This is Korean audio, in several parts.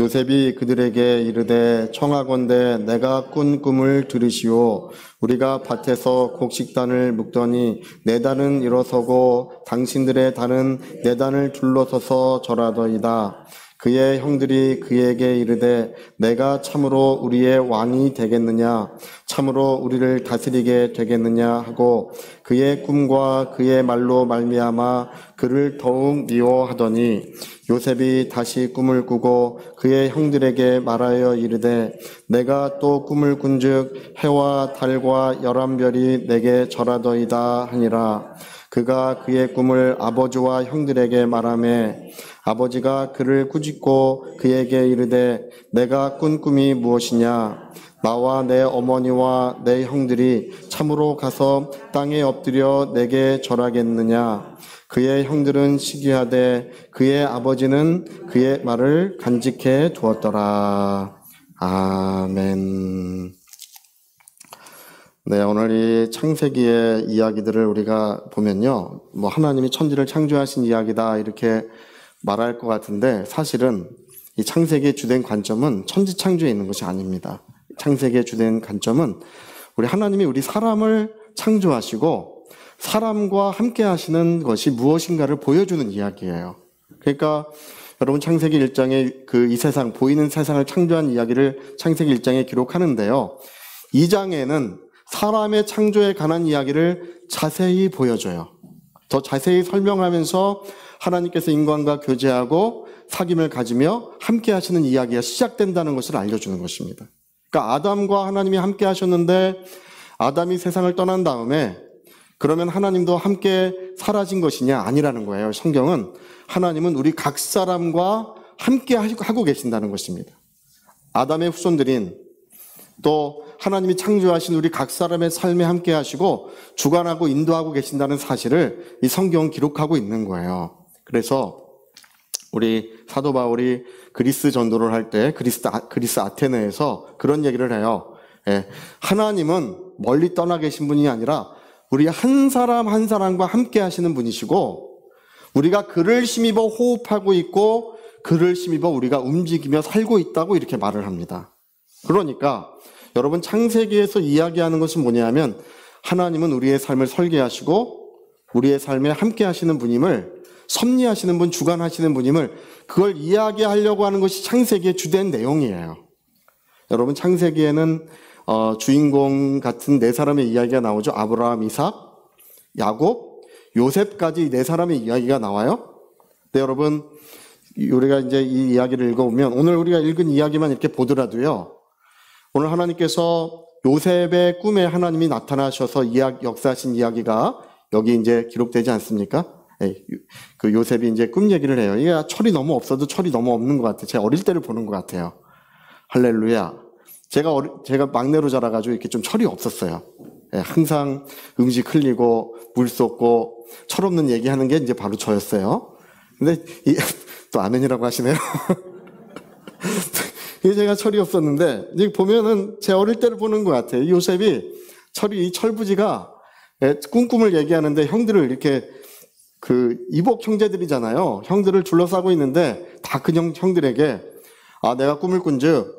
요셉이 그들에게 이르되 청하건대 내가 꾼 꿈을 들으시오. 우리가 밭에서 곡식단을 묶더니 네 단은 일어서고 당신들의 단은 네 단을 둘러서서 절하더이다. 그의 형들이 그에게 이르되 내가 참으로 우리의 왕이 되겠느냐, 참으로 우리를 다스리게 되겠느냐 하고 그의 꿈과 그의 말로 말미암아 그를 더욱 미워하더니 요셉이 다시 꿈을 꾸고 그의 형들에게 말하여 이르되 내가 또 꿈을 꾼즉 해와 달과 11별이 내게 절하더이다 하니라. 그가 그의 꿈을 아버지와 형들에게 말하매 아버지가 그를 꾸짖고 그에게 이르되 내가 꾼 꿈이 무엇이냐? 나와 내 어머니와 내 형들이 참으로 가서 땅에 엎드려 내게 절하겠느냐? 그의 형들은 시기하되 그의 아버지는 그의 말을 간직해 두었더라. 아멘. 네, 오늘 이 창세기의 이야기들을 우리가 보면요, 하나님이 천지를 창조하신 이야기다 이렇게 말할 것 같은데, 사실은 이 창세기의 주된 관점은 천지 창조에 있는 것이 아닙니다. 창세기의 주된 관점은 하나님이 우리 사람을 창조하시고 사람과 함께 하시는 것이 무엇인가를 보여주는 이야기예요. 그러니까 여러분, 창세기 1장에 이 세상, 보이는 세상을 창조한 이야기를 창세기 1장에 기록하는데요, 2장에는 사람의 창조에 관한 이야기를 자세히 보여줘요. 더 자세히 설명하면서 하나님께서 인간과 교제하고 사귐을 가지며 함께 하시는 이야기가 시작된다는 것을 알려주는 것입니다. 그러니까 아담과 하나님이 함께 하셨는데 아담이 세상을 떠난 다음에 그러면 하나님도 함께 사라진 것이냐? 아니라는 거예요. 성경은 하나님은 우리 각 사람과 함께 하고 계신다는 것입니다. 아담의 후손들인 또 하나님이 창조하신 우리 각 사람의 삶에 함께 하시고 주관하고 인도하고 계신다는 사실을 이 성경은 기록하고 있는 거예요. 그래서 우리 사도 바울이 그리스 전도를 할 때 그리스 아테네에서 그런 얘기를 해요. 하나님은 멀리 떠나 계신 분이 아니라 우리 한 사람 한 사람과 함께 하시는 분이시고 우리가 그를 힘입어 호흡하고 있고 그를 힘입어 우리가 움직이며 살고 있다고 이렇게 말을 합니다. 그러니까 여러분, 창세기에서 이야기하는 것은 뭐냐면 하나님은 우리의 삶을 설계하시고 우리의 삶에 함께 하시는 분임을, 섭리하시는 분, 주관하시는 분임을, 그걸 이야기하려고 하는 것이 창세기의 주된 내용이에요. 여러분, 창세기에는 주인공 같은 네 사람의 이야기가 나오죠. 아브라함, 이삭, 야곱, 요셉까지 네 사람의 이야기가 나와요. 근데 여러분, 우리가 이제 이 이야기를 읽어보면 오늘 우리가 읽은 이야기만 이렇게 보더라도요, 오늘 하나님께서 요셉의 꿈에 하나님이 나타나셔서 역사하신 이야기가 여기 이제 기록되지 않습니까? 그 요셉이 이제 꿈 얘기를 해요. 이게 철이 너무 없어도 철이 너무 없는 것 같아요. 제가 어릴 때를 보는 것 같아요. 할렐루야. 제가 막내로 자라가지고 이렇게 좀 철이 없었어요. 항상 음식 흘리고 물 쏟고 철없는 얘기하는 게 이제 바로 저였어요. 근데 또 아멘이라고 하시네요. 이게 제가 철이 없었는데, 이제 보면은 제 어릴 때를 보는 것 같아요. 요셉이 이 철부지가 꿈을 얘기하는데 형들을 이렇게 이복 형제들이잖아요. 형들을 둘러싸고 있는데 다 그 형들에게 내가 꿈을 꾼즉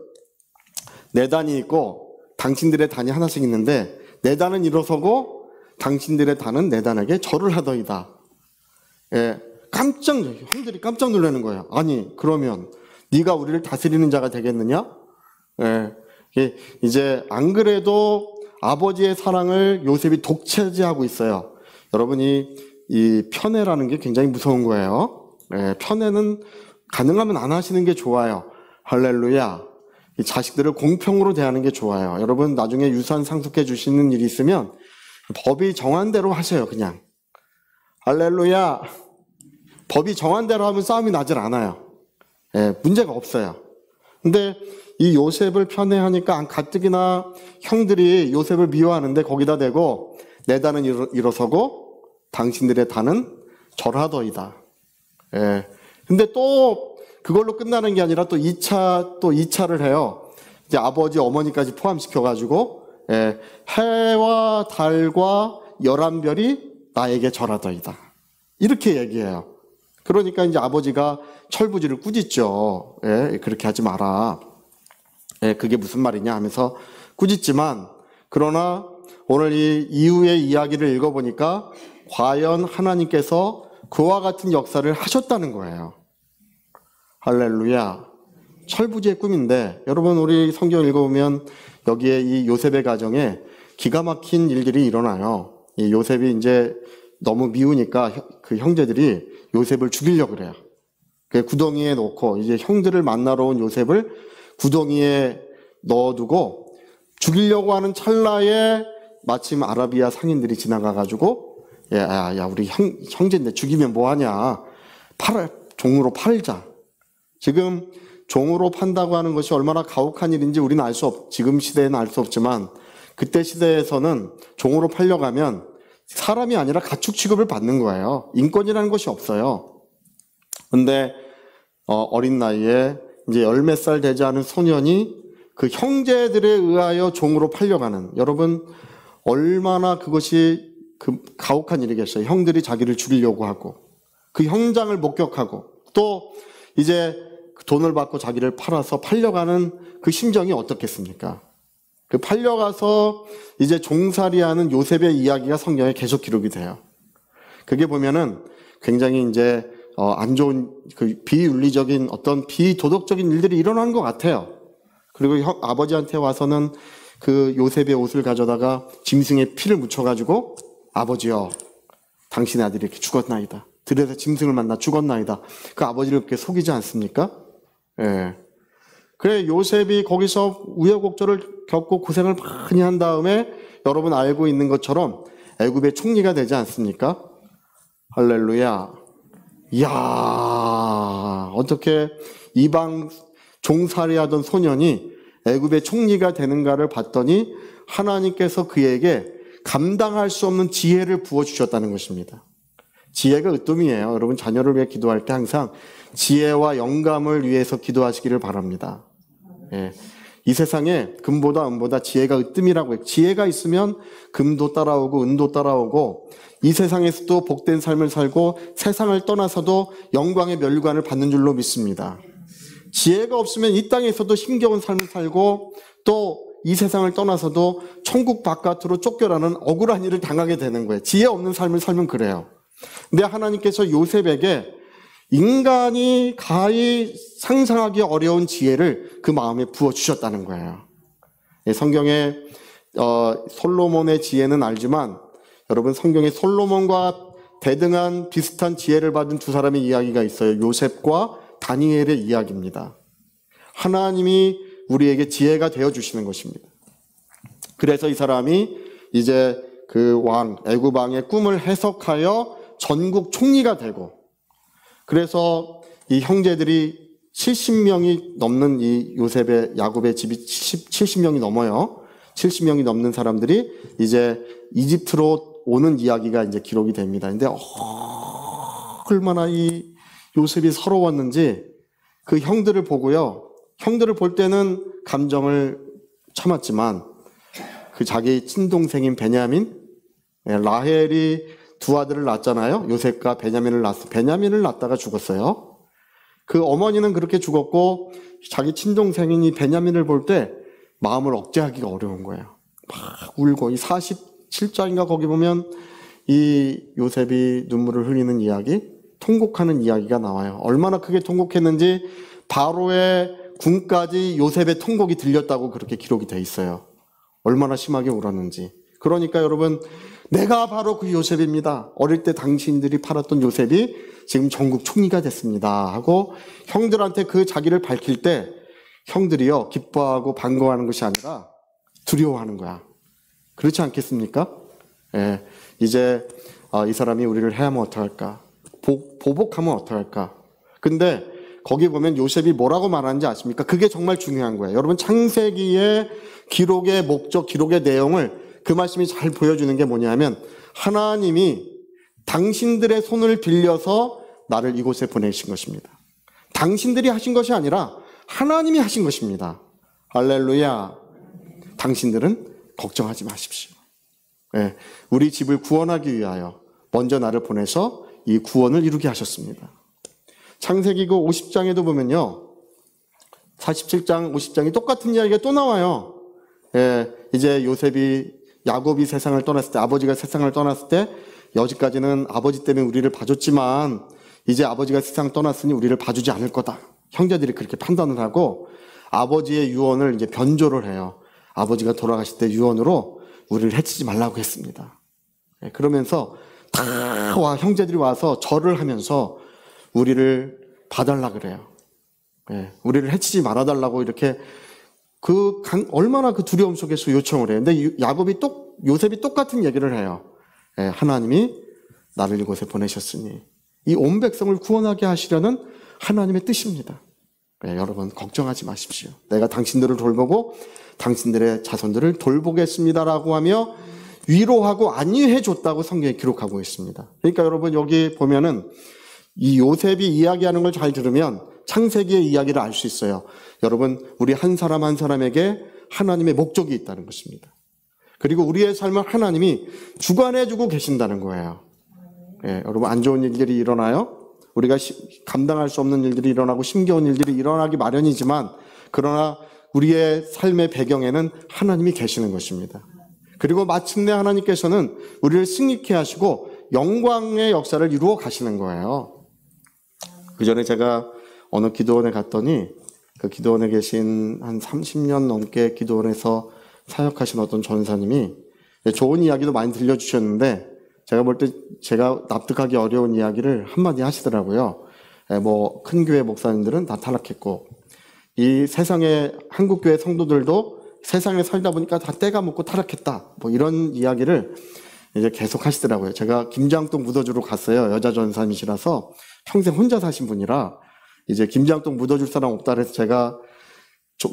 네 단이 있고 당신들의 단이 하나씩 있는데 네 단은 일어서고 당신들의 단은 네 단에게 절을 하더이다. 형들이 깜짝 놀라는 거예요. 아니, 그러면 네가 우리를 다스리는 자가 되겠느냐? 이제 안 그래도 아버지의 사랑을 요셉이 독차지하고 있어요. 여러분이 이 편애라는 게 굉장히 무서운 거예요. 편애는 가능하면 안 하시는 게 좋아요. 할렐루야. 이 자식들을 공평으로 대하는 게 좋아요. 여러분, 나중에 유산 상속해 주시는 일이 있으면 법이 정한 대로 하세요. 그냥. 할렐루야. 법이 정한 대로 하면 싸움이 나질 않아요. 문제가 없어요. 근데 이 요셉을 편애하니까 가뜩이나 형들이 요셉을 미워하는데 거기다 대고 내 단은 일어서고 당신들의 단은 절하더이다. 근데 또 그걸로 끝나는 게 아니라 또 2차를 해요. 이제 아버지, 어머니까지 포함시켜가지고 해와 달과 11별이 나에게 절하더이다. 이렇게 얘기해요. 그러니까 이제 아버지가 철부지를 꾸짖죠. 예, 그렇게 하지 마라. 예, 그게 무슨 말이냐 하면서 꾸짖지만, 그러나 오늘 이 이후의 이야기를 읽어보니까 과연 하나님께서 그와 같은 역사를 하셨다는 거예요. 할렐루야. 철부지의 꿈인데, 여러분 우리 성경 읽어보면 여기에 이 요셉의 가정에 기가 막힌 일들이 일어나요. 이 요셉이 이제 너무 미우니까 그 형제들이 요셉을 죽이려고 그래요. 그 구덩이에 놓고 이제 형들을 만나러 온 요셉을 구덩이에 넣어두고 죽이려고 하는 찰나에 마침 아라비아 상인들이 지나가가지고 야 우리 형제인데 죽이면 뭐하냐, 종으로 팔자. 지금 종으로 판다고 하는 것이 얼마나 가혹한 일인지 우리는 지금 시대에는 알 수 없지만 그때 시대에서는 종으로 팔려가면 사람이 아니라 가축 취급을 받는 거예요. 인권이라는 것이 없어요. 근데 어린 나이에 이제 열 몇 살 되지 않은 소년이 그 형제들에 의하여 종으로 팔려가는, 여러분 얼마나 그것이 가혹한 일이겠어요. 형들이 자기를 죽이려고 하고 그 형장을 목격하고 또 이제 돈을 받고 자기를 팔아서 팔려가는 그 심정이 어떻겠습니까? 그 팔려가서 이제 종살이하는 요셉의 이야기가 성경에 계속 기록이 돼요. 그게 보면은 굉장히 이제 안 좋은 그 비윤리적인 어떤 비도덕적인 일들이 일어나는 것 같아요. 그리고 아버지한테 와서는 그 요셉의 옷을 가져다가 짐승의 피를 묻혀가지고 아버지여 당신의 아들이 이렇게 죽었나이다. 들에서 짐승을 만나 죽었나이다. 그 아버지를 그렇게 속이지 않습니까? 예. 그래 요셉이 거기서 우여곡절을 겪고 고생을 많이 한 다음에 여러분 알고 있는 것처럼 애굽의 총리가 되지 않습니까? 할렐루야. 이야, 어떻게 이방 종살이하던 소년이 애굽의 총리가 되는가를 봤더니 하나님께서 그에게 감당할 수 없는 지혜를 부어주셨다는 것입니다. 지혜가 으뜸이에요. 여러분 자녀를 위해 기도할 때 항상 지혜와 영감을 위해서 기도하시기를 바랍니다. 예. 이 세상에 금보다 은보다 지혜가 으뜸이라고 해요. 지혜가 있으면 금도 따라오고 은도 따라오고 이 세상에서도 복된 삶을 살고 세상을 떠나서도 영광의 멸관을 받는 줄로 믿습니다. 지혜가 없으면 이 땅에서도 힘겨운 삶을 살고 또 이 세상을 떠나서도 천국 바깥으로 쫓겨나는 억울한 일을 당하게 되는 거예요. 지혜 없는 삶을 살면 그래요. 근데 하나님께서 요셉에게 인간이 가히 상상하기 어려운 지혜를 그 마음에 부어주셨다는 거예요. 성경에 솔로몬의 지혜는 알지만 여러분 성경에 솔로몬과 대등한 비슷한 지혜를 받은 두 사람의 이야기가 있어요. 요셉과 다니엘의 이야기입니다. 하나님이 우리에게 지혜가 되어주시는 것입니다. 그래서 이 사람이 이제 그 애굽 왕의 꿈을 해석하여 전국 총리가 되고, 그래서 이 형제들이 70명이 넘는 이 요셉의 야곱의 집이 70명이 넘어요. 70명이 넘는 사람들이 이제 이집트로 오는 이야기가 이제 기록이 됩니다. 근데 얼마나 이 요셉이 서러웠는지 그 형들을 보고요. 형들을 볼 때는 감정을 참았지만 그 자기 친동생인 베냐민, 라헬이 두 아들을 낳았잖아요. 요셉과 베냐민을 낳았어요. 베냐민을 낳다가 죽었어요. 그 어머니는 그렇게 죽었고 자기 친동생인 이 베냐민을 볼 때 마음을 억제하기가 어려운 거예요. 막 울고 이 47장인가 거기 보면 이 요셉이 눈물을 흘리는 이야기, 통곡하는 이야기가 나와요. 얼마나 크게 통곡했는지 바로의 궁까지 요셉의 통곡이 들렸다고 그렇게 기록이 돼 있어요. 얼마나 심하게 울었는지. 그러니까 여러분 내가 바로 그 요셉입니다. 어릴 때 당신들이 팔았던 요셉이 지금 전국 총리가 됐습니다 하고 형들한테 그 자기를 밝힐 때 형들이요 기뻐하고 반가워하는 것이 아니라 두려워하는 거야. 그렇지 않겠습니까? 예, 이제 이 사람이 우리를 해하면 어떡할까? 보복하면 어떡할까? 근데 거기 보면 요셉이 뭐라고 말하는지 아십니까? 그게 정말 중요한 거예요. 여러분 창세기의 기록의 목적, 기록의 내용을 그 말씀이 잘 보여주는 게 뭐냐면 하나님이 당신들의 손을 빌려서 나를 이곳에 보내신 것입니다. 당신들이 하신 것이 아니라 하나님이 하신 것입니다. 할렐루야. 당신들은 걱정하지 마십시오. 네, 우리 집을 구원하기 위하여 먼저 나를 보내서 이 구원을 이루게 하셨습니다. 창세기 그 50장에도 보면요. 47장, 50장이 똑같은 이야기가 또 나와요. 예, 이제 야곱이 세상을 떠났을 때, 아버지가 세상을 떠났을 때, 여지까지는 아버지 때문에 우리를 봐줬지만, 이제 아버지가 세상을 떠났으니 우리를 봐주지 않을 거다. 형제들이 그렇게 판단을 하고, 아버지의 유언을 이제 변조를 해요. 아버지가 돌아가실 때 유언으로 우리를 해치지 말라고 했습니다. 예, 그러면서 형제들이 와서 절을 하면서 우리를 봐달라 그래요. 예, 우리를 해치지 말아달라고 이렇게 얼마나 그 두려움 속에서 요청을 해요. 근데 요셉이 똑같은 얘기를 해요. 예, 하나님이 나를 이곳에 보내셨으니 이 온 백성을 구원하게 하시려는 하나님의 뜻입니다. 예, 여러분 걱정하지 마십시오. 내가 당신들을 돌보고 당신들의 자손들을 돌보겠습니다라고 하며 위로하고 안위해 줬다고 성경에 기록하고 있습니다. 그러니까 여러분 여기 보면은 이 요셉이 이야기하는 걸 잘 들으면 창세기의 이야기를 알 수 있어요. 여러분 우리 한 사람 한 사람에게 하나님의 목적이 있다는 것입니다. 그리고 우리의 삶을 하나님이 주관해주고 계신다는 거예요. 예, 여러분 안 좋은 일들이 일어나요. 우리가 감당할 수 없는 일들이 일어나고 힘겨운 일들이 일어나기 마련이지만 그러나 우리의 삶의 배경에는 하나님이 계시는 것입니다. 그리고 마침내 하나님께서는 우리를 승리케 하시고 영광의 역사를 이루어 가시는 거예요. 그 전에 제가 어느 기도원에 갔더니 그 기도원에 계신 한 30년 넘게 기도원에서 사역하신 어떤 전사님이 좋은 이야기도 많이 들려주셨는데 제가 볼 때 제가 납득하기 어려운 이야기를 한마디 하시더라고요. 뭐 큰 교회 목사님들은 다 타락했고 이 세상의 한국교회 성도들도 세상에 살다 보니까 다 때가 묻고 타락했다. 뭐 이런 이야기를 이제 계속 하시더라고요. 제가 김장동 묻어주러 갔어요. 여자 전사님이시라서 평생 혼자 사신 분이라 이제 김장동 묻어줄 사람 없다 그래서 제가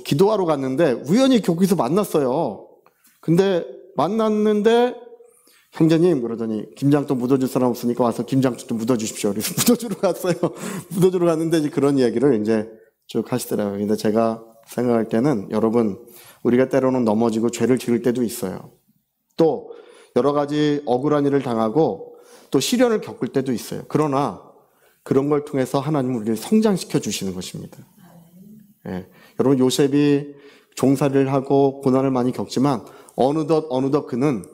기도하러 갔는데 우연히 거기서 만났어요. 근데 만났는데 형제님 그러더니 김장동 묻어줄 사람 없으니까 와서 김장동 좀 묻어주십시오. 그래서 묻어주러 갔어요. 묻어주러 갔는데 이제 그런 이야기를 이제 쭉 하시더라고요. 근데 제가 생각할 때는 여러분 우리가 때로는 넘어지고 죄를 지을 때도 있어요. 또 여러 가지 억울한 일을 당하고 또 시련을 겪을 때도 있어요. 그러나 그런 걸 통해서 하나님은 우리를 성장시켜 주시는 것입니다. 예. 여러분 요셉이 종살이를 하고 고난을 많이 겪지만 어느덧 그는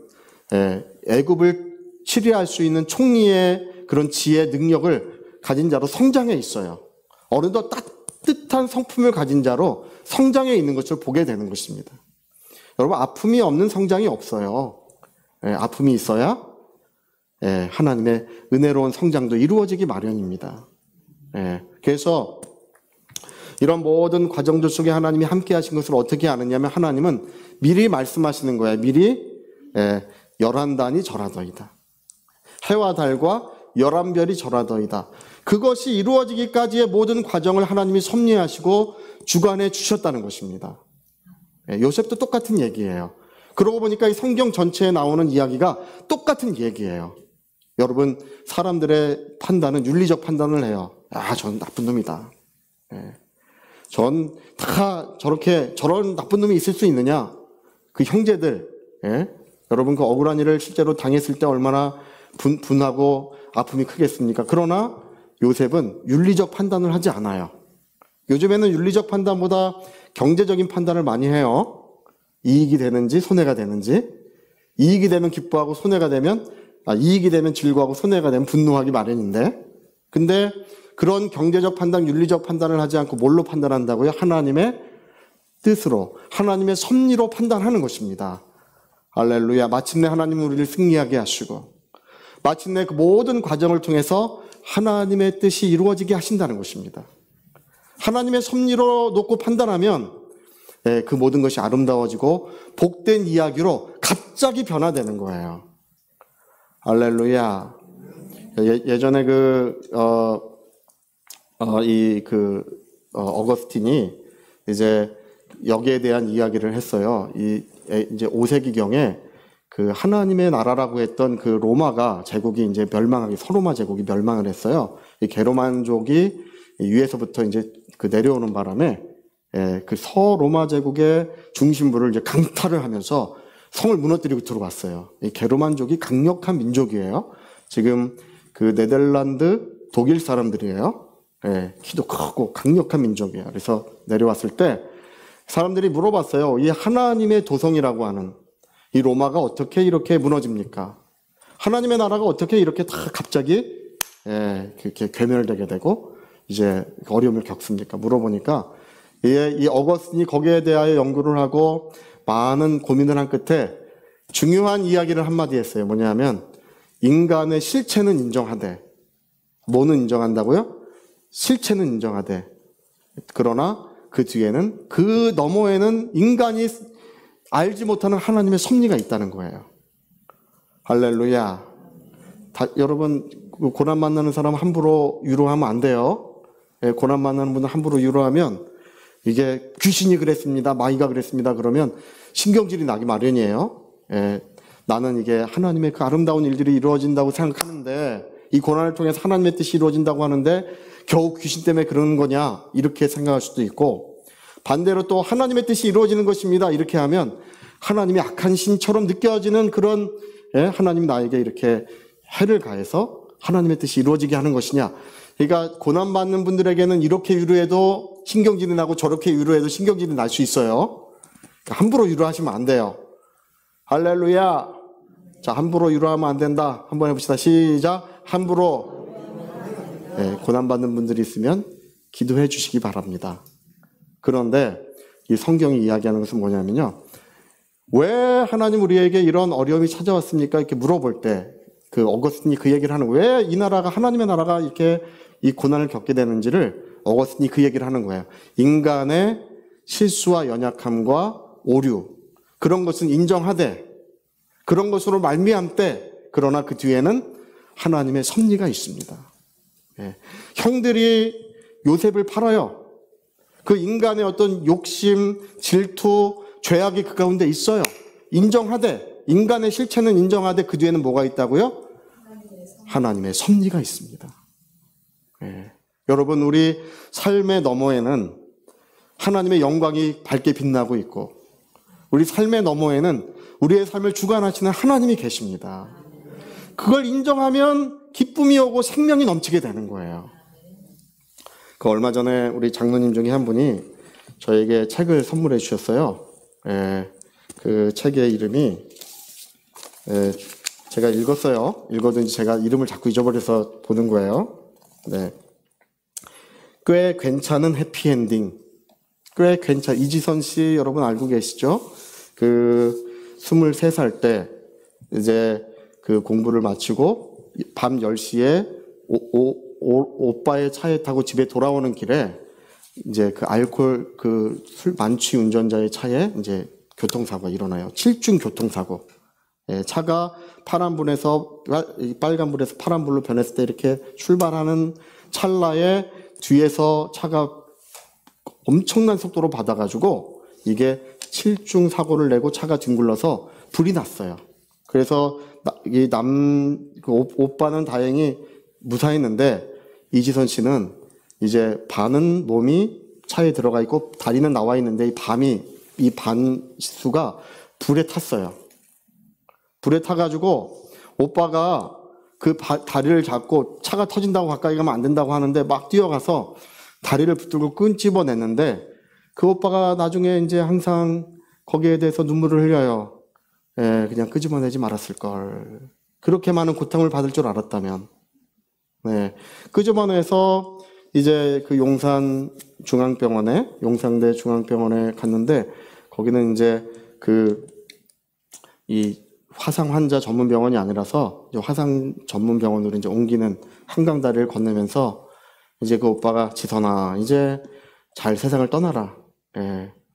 애굽을 치리할 수 있는 총리의 그런 지혜 능력을 가진 자로 성장해 있어요. 어느덧 따뜻한 성품을 가진 자로 성장해 있는 것을 보게 되는 것입니다. 여러분 아픔이 없는 성장이 없어요. 아픔이 있어야 하나님의 은혜로운 성장도 이루어지기 마련입니다. 그래서 이런 모든 과정들 속에 하나님이 함께 하신 것을 어떻게 아느냐면 하나님은 미리 말씀하시는 거예요. 미리 11단이 절하더이다. 해와 달과 11별이 절하더이다. 그것이 이루어지기까지의 모든 과정을 하나님이 섭리하시고 주관해 주셨다는 것입니다. 요셉도 똑같은 얘기예요. 그러고 보니까 이 성경 전체에 나오는 이야기가 똑같은 얘기예요. 여러분 사람들의 판단은 윤리적 판단을 해요. 전 나쁜 놈이다. 전 다 저런 나쁜 놈이 있을 수 있느냐. 그 형제들 여러분 그 억울한 일을 실제로 당했을 때 얼마나 분하고 아픔이 크겠습니까? 그러나 요셉은 윤리적 판단을 하지 않아요. 요즘에는 윤리적 판단보다 경제적인 판단을 많이 해요. 이익이 되는지 손해가 되는지. 이익이 되면 기뻐하고 손해가 되면 이익이 되면 즐거워하고 손해가 되면 분노하기 마련인데 근데 그런 경제적 판단, 윤리적 판단을 하지 않고 뭘로 판단한다고요? 하나님의 뜻으로, 하나님의 섭리로 판단하는 것입니다. 할렐루야. 마침내 하나님은 우리를 승리하게 하시고 마침내 그 모든 과정을 통해서 하나님의 뜻이 이루어지게 하신다는 것입니다. 하나님의 섭리로 놓고 판단하면 그 모든 것이 아름다워지고 복된 이야기로 갑자기 변화되는 거예요. 할렐루야. 예전에 어거스틴이 이제 여기에 대한 이야기를 했어요. 이제 5세기경에 그 하나님의 나라라고 했던 그 로마가 제국이 이제 서로마 제국이 멸망을 했어요. 이 게르만족이 위에서부터 이제 그 내려오는 바람에 그 서로마 제국의 중심부를 이제 강탈을 하면서 성을 무너뜨리고 들어왔어요. 이 게르만족이 강력한 민족이에요. 지금 그 네덜란드, 독일 사람들이에요. 예, 키도 크고 강력한 민족이에요. 그래서 내려왔을 때 사람들이 물어봤어요. 이 하나님의 도성이라고 하는 이 로마가 어떻게 이렇게 무너집니까? 하나님의 나라가 어떻게 이렇게 다 갑자기 그렇게 괴멸되게 되고 이제 어려움을 겪습니까? 물어보니까 이 어거스틴이 거기에 대하여 연구를 하고 많은 고민을 한 끝에 중요한 이야기를 한마디 했어요. 뭐냐면 인간의 실체는 인정하되 뭐는 인정한다고요? 실체는 인정하되 그러나 그 뒤에는 그 너머에는 인간이 알지 못하는 하나님의 섭리가 있다는 거예요. 할렐루야. 여러분 고난 만나는 사람 함부로 위로하면 안 돼요. 고난 만나는 분은 함부로 위로하면 이게 귀신이 그랬습니다. 마귀가 그랬습니다. 그러면 신경질이 나기 마련이에요. 나는 이게 하나님의 그 아름다운 일들이 이루어진다고 생각하는데 이 고난을 통해서 하나님의 뜻이 이루어진다고 하는데 겨우 귀신 때문에 그러는 거냐 이렇게 생각할 수도 있고 반대로 또 하나님의 뜻이 이루어지는 것입니다. 이렇게 하면 하나님이 악한 신처럼 느껴지는 그런 하나님이 나에게 이렇게 해를 가해서 하나님의 뜻이 이루어지게 하는 것이냐. 그러니까 고난받는 분들에게는 이렇게 위로해도 신경질이 나고 저렇게 위로해도 신경질이 날 수 있어요. 그러니까 함부로 위로하시면 안 돼요. 할렐루야. 자, 함부로 위로하면 안 된다. 한번 해봅시다. 시작. 함부로 고난받는 분들이 있으면 기도해 주시기 바랍니다. 그런데 이 성경이 이야기하는 것은 뭐냐면요. 왜 하나님 우리에게 이런 어려움이 찾아왔습니까? 이렇게 물어볼 때 그 어거스틴이 그 얘기를 하는 왜 이 나라가 하나님의 나라가 이렇게 이 고난을 겪게 되는지를 어거스틴이 그 얘기를 하는 거예요. 인간의 실수와 연약함과 오류 그런 것은 인정하되 그런 것으로 말미암되 그러나 그 뒤에는 하나님의 섭리가 있습니다. 형들이 요셉을 팔아요. 그 인간의 어떤 욕심, 질투, 죄악이 그 가운데 있어요. 인정하되 인간의 실체는 인정하되 그 뒤에는 뭐가 있다고요? 하나님의 섭리가 있습니다. 여러분 우리 삶의 너머에는 하나님의 영광이 밝게 빛나고 있고 우리 삶의 너머에는 우리의 삶을 주관하시는 하나님이 계십니다. 그걸 인정하면 기쁨이 오고 생명이 넘치게 되는 거예요. 그 얼마 전에 우리 장로님 중에 한 분이 저에게 책을 선물해 주셨어요. 그 책의 이름이 제가 읽었어요. 읽어든지 제가 이름을 자꾸 잊어버려서 보는 거예요. 꽤 괜찮은 해피엔딩. 꽤 괜찮. 이지선 씨 여러분 알고 계시죠? 그 23살 때 이제 그 공부를 마치고 밤 10시에 오빠의 차에 타고 집에 돌아오는 길에 이제 그 알코올 그 술 만취 운전자의 차에 이제 교통사고가 일어나요. 7중 교통사고. 차가 파란불에서 빨간불에서 파란불로 변했을 때 이렇게 출발하는 찰나에 뒤에서 차가 엄청난 속도로 받아가지고 이게 7중 사고를 내고 차가 뒹굴러서 불이 났어요. 그래서 오빠는 다행히 무사했는데 이지선 씨는 이제 반은 몸이 차에 들어가 있고 다리는 나와 있는데 이 반수가 불에 탔어요. 불에 타가지고 오빠가 그 다리를 잡고 차가 터진다고 가까이 가면 안 된다고 하는데 막 뛰어가서 다리를 붙들고 끈집어냈는데 그 오빠가 나중에 이제 항상 거기에 대해서 눈물을 흘려요. 그냥 끄집어내지 말았을걸. 그렇게 많은 고통을 받을 줄 알았다면. 끄집어내서 이제 그 용산대 중앙병원에 갔는데 거기는 이제 이 화상 환자 전문 병원이 아니라서 화상 전문 병원으로 이제 옮기는 한강다리를 건너면서 이제 그 오빠가 지선아 이제 잘 세상을 떠나라.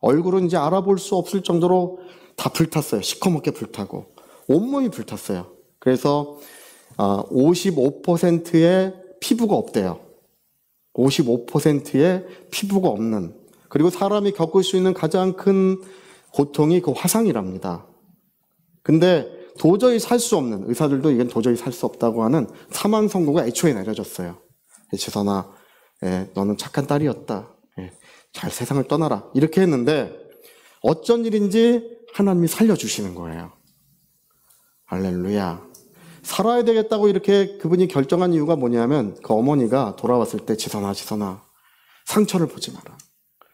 얼굴은 이제 알아볼 수 없을 정도로 다 불탔어요. 시커멓게 불타고 온몸이 불탔어요. 그래서 55%의 피부가 없대요. 55%의 피부가 없는 그리고 사람이 겪을 수 있는 가장 큰 고통이 그 화상이랍니다. 근데 도저히 살 수 없는 의사들도 이건 도저히 살 수 없다고 하는 사망 선고가 애초에 내려졌어요. 지선아, 너는 착한 딸이었다. 잘 세상을 떠나라. 이렇게 했는데 어쩐 일인지 하나님이 살려주시는 거예요. 할렐루야. 살아야 되겠다고 이렇게 그분이 결정한 이유가 뭐냐면 그 어머니가 돌아왔을 때 지선아 상처를 보지 마라.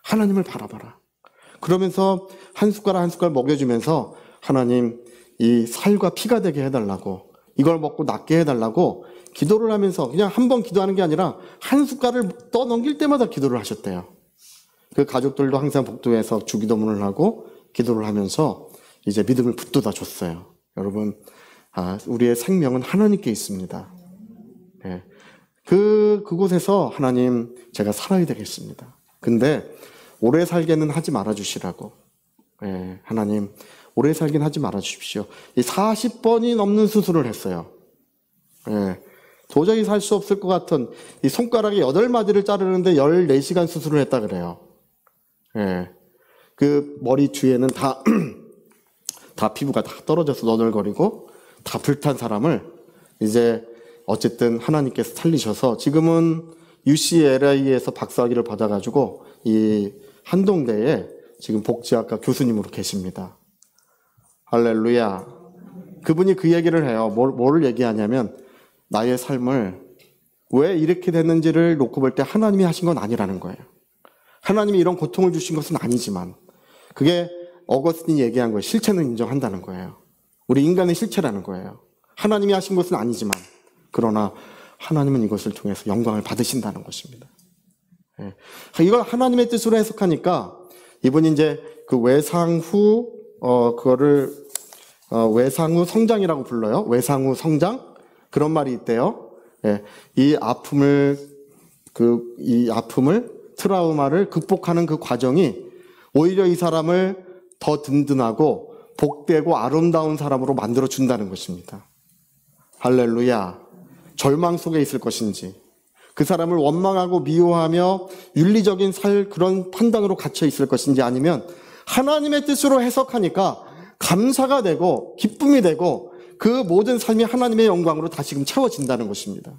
하나님을 바라봐라. 그러면서 한 숟가락 한 숟가락 먹여주면서 하나님 이 살과 피가 되게 해달라고 이걸 먹고 낫게 해달라고 기도를 하면서 그냥 한 번 기도하는 게 아니라 한 숟갈을 떠넘길 때마다 기도를 하셨대요. 그 가족들도 항상 복도에서 주기도문을 하고 기도를 하면서 이제 믿음을 붙들어 줬어요. 여러분, 우리의 생명은 하나님께 있습니다. 네. 그곳에서 하나님 제가 살아야 되겠습니다. 근데 오래 살게는 하지 말아주시라고. 네. 하나님 오래 살긴 하지 말아주십시오. 이 40번이 넘는 수술을 했어요. 네. 도저히 살 수 없을 것 같은 이 손가락에 8마디를 자르는데 14시간 수술을 했다 그래요. 예. 그 머리 뒤에는 다 피부가 다 떨어져서 너덜거리고 다 불탄 사람을 이제 어쨌든 하나님께서 살리셔서 지금은 UCLA에서 박사학위를 받아가지고 이 한동대에 지금 복지학과 교수님으로 계십니다. 할렐루야. 그분이 그 얘기를 해요. 뭘 얘기하냐면 나의 삶을 왜 이렇게 됐는지를 놓고 볼 때 하나님이 하신 건 아니라는 거예요. 하나님이 이런 고통을 주신 것은 아니지만 그게 어거스틴이 얘기한 거예요. 실체는 인정한다는 거예요. 우리 인간의 실체라는 거예요. 하나님이 하신 것은 아니지만 그러나 하나님은 이것을 통해서 영광을 받으신다는 것입니다. 예. 이걸 하나님의 뜻으로 해석하니까 이분이 이제 그 외상후 그거를 외상후 성장이라고 불러요. 외상후 성장 그런 말이 있대요. 예. 이 아픔을 트라우마를 극복하는 그 과정이 오히려 이 사람을 더 든든하고 복되고 아름다운 사람으로 만들어 준다는 것입니다. 할렐루야. 절망 속에 있을 것인지 그 사람을 원망하고 미워하며 윤리적인 그런 판단으로 갇혀 있을 것인지 아니면 하나님의 뜻으로 해석하니까 감사가 되고 기쁨이 되고 그 모든 삶이 하나님의 영광으로 다시금 채워진다는 것입니다.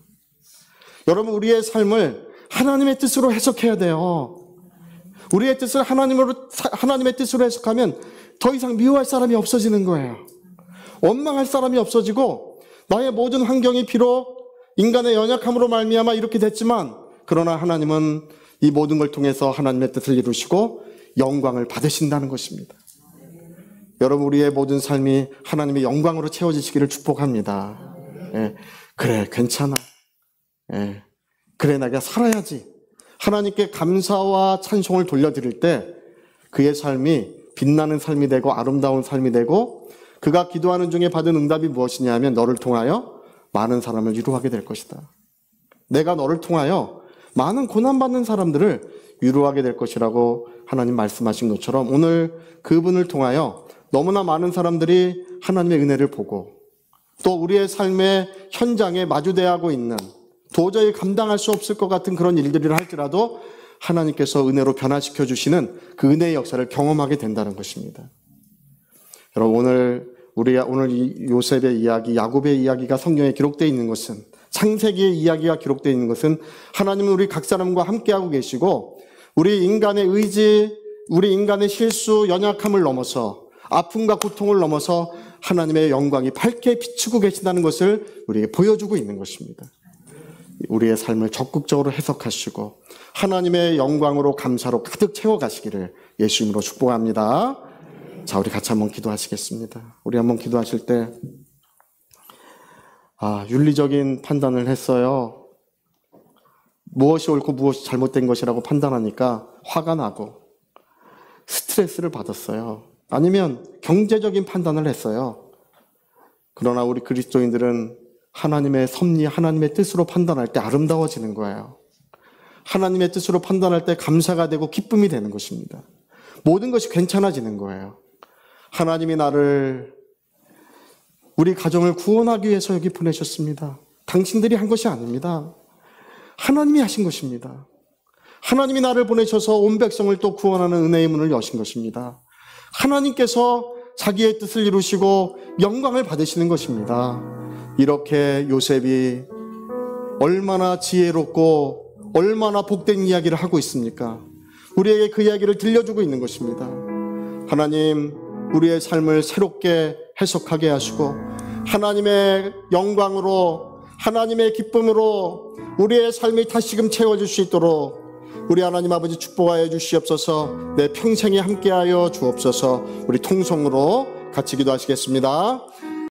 여러분, 우리의 삶을 하나님의 뜻으로 해석해야 돼요. 우리의 뜻을 하나님의 뜻으로 해석하면 더 이상 미워할 사람이 없어지는 거예요. 원망할 사람이 없어지고 나의 모든 환경이 비록 인간의 연약함으로 말미암아 이렇게 됐지만 그러나 하나님은 이 모든 걸 통해서 하나님의 뜻을 이루시고 영광을 받으신다는 것입니다. 여러분, 우리의 모든 삶이 하나님의 영광으로 채워지시기를 축복합니다. 예. 그래, 괜찮아. 예. 그래, 내가 살아야지. 하나님께 감사와 찬송을 돌려드릴 때 그의 삶이 빛나는 삶이 되고 아름다운 삶이 되고 그가 기도하는 중에 받은 응답이 무엇이냐면 너를 통하여 많은 사람을 위로하게 될 것이다. 내가 너를 통하여 많은 고난받는 사람들을 위로하게 될 것이라고 하나님 말씀하신 것처럼 오늘 그분을 통하여 너무나 많은 사람들이 하나님의 은혜를 보고 또 우리의 삶의 현장에 마주대하고 있는 도저히 감당할 수 없을 것 같은 그런 일들을 할지라도 하나님께서 은혜로 변화시켜 주시는 그 은혜의 역사를 경험하게 된다는 것입니다. 여러분, 오늘 이 요셉의 이야기, 야곱의 이야기가 성경에 기록되어 있는 것은, 창세기의 이야기가 기록되어 있는 것은 하나님은 우리 각 사람과 함께하고 계시고 우리 인간의 의지, 우리 인간의 실수, 연약함을 넘어서 아픔과 고통을 넘어서 하나님의 영광이 밝게 비추고 계신다는 것을 우리에게 보여주고 있는 것입니다. 우리의 삶을 적극적으로 해석하시고 하나님의 영광으로 감사로 가득 채워가시기를 예수 이름으로 축복합니다. 자, 우리 같이 한번 기도하시겠습니다. 우리 한번 기도하실 때 윤리적인 판단을 했어요. 무엇이 옳고 무엇이 잘못된 것이라고 판단하니까 화가 나고 스트레스를 받았어요. 아니면 경제적인 판단을 했어요. 그러나 우리 그리스도인들은 하나님의 섭리, 하나님의 뜻으로 판단할 때 아름다워지는 거예요. 하나님의 뜻으로 판단할 때 감사가 되고 기쁨이 되는 것입니다. 모든 것이 괜찮아지는 거예요. 하나님이 나를, 우리 가정을 구원하기 위해서 여기 보내셨습니다. 당신들이 한 것이 아닙니다. 하나님이 하신 것입니다. 하나님이 나를 보내셔서 온 백성을 또 구원하는 은혜의 문을 여신 것입니다. 하나님께서 자기의 뜻을 이루시고 영광을 받으시는 것입니다. 이렇게 요셉이 얼마나 지혜롭고 얼마나 복된 이야기를 하고 있습니까? 우리에게 그 이야기를 들려주고 있는 것입니다. 하나님, 우리의 삶을 새롭게 해석하게 하시고 하나님의 영광으로, 하나님의 기쁨으로 우리의 삶이 다시금 채워질 수 있도록 우리 하나님 아버지 축복하여 주시옵소서. 내 평생에 함께하여 주옵소서. 우리 통성으로 같이 기도하시겠습니다.